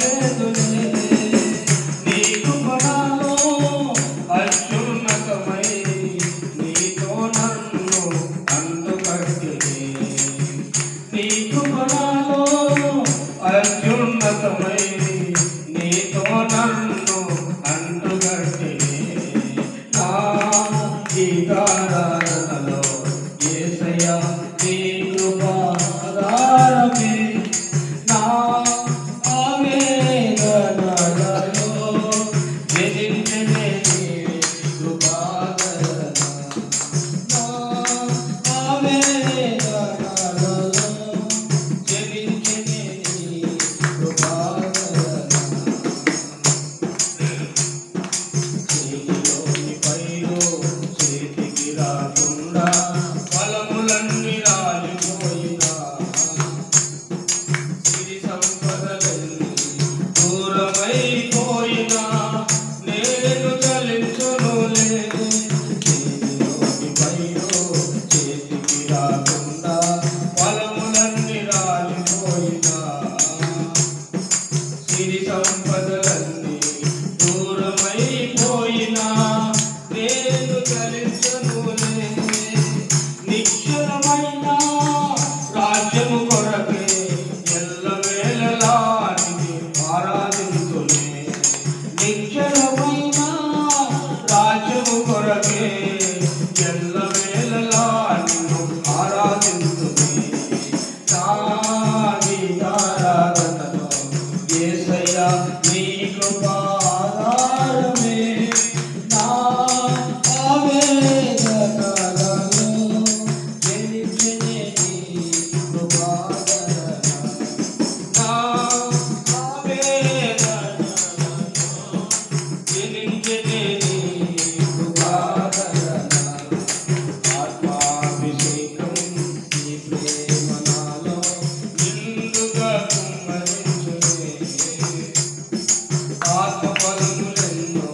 లేదులే. నీ కృపణలో అత్యున్నతమై నీతో నన్ను అందుకట్టినే. నీ కృపణలో అత్యున్నతమై నీతో నన్ను అందుకట్టినే. నా గీతారాధనలో యేసయ్యా నీ కృపాధారమే. నా ఆవేదనలలో జనించనే నీ కృపాధారణ. నా ఆవేదనలలో జనించనే నీ కృపాధారణ. చేతిలోని పైరు చేతికి రాకుండా ఫలములన్నీ రాలిపోయినా, సిరి సంపదలన్నీ దూరమైపోయినా నేను చలించునులే. చేతిలోని పైరు చేతికి రాకుండా ఫలములన్నీ రాలిపోయినా, సిరి సంపదలన్నీ దూరమైపోయినా నేను చలించనులే. నిశ్చలమైన రాజ్యము కొరకే ఎల్లవేళలా నిన్ను ఆరాధింతునే. నిశ్చలమైన రాజ్యము కొరకే ఎల్లవేళలా నిన్ను ఆరాధింతునే. నా గీతారాధనలో యేసయ్యా నీ కృపాధారమే. నా ఆవేదనలలో జనించనే నీ కృపాధారణ. నా ఆవేదనలలో జనించనే నీ కృపాధారణ. ఆత్మాభిషేకం నీ ప్రేమ నాలో నిండుగా కుమ్మరించునే. ఆత్మఫలములెన్నో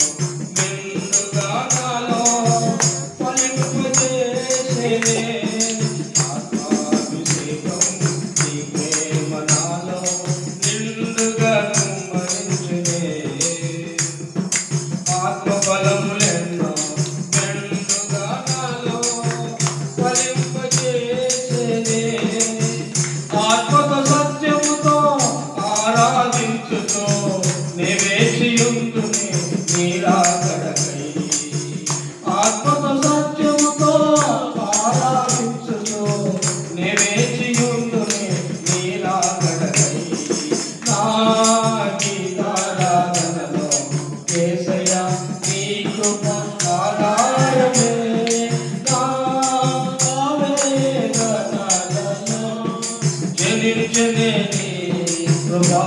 మెండుగా నాలో ఫలింపజేసేనే. ఆత్మాభిషేకం నీ ప్రేమ నాలో నిండుగా కుమ్మరించునే. ఆత్మఫలములెన్నో మెండుగా నాలో ఫలింపజేసేనే. ఆత్మతో సత్యముతో ఆరాధించుతో నే వేచియుందునే నీ రాకడకై. ఆత్మతో సత్యముతో ఆరాధించుతో నే వేచియుందునే నీ రాకడకై. నా గీతారాధనలో యేసయ్యా నీ కృపాధారమే. నా ఆవేదనలలో జనించనే నీ కృపా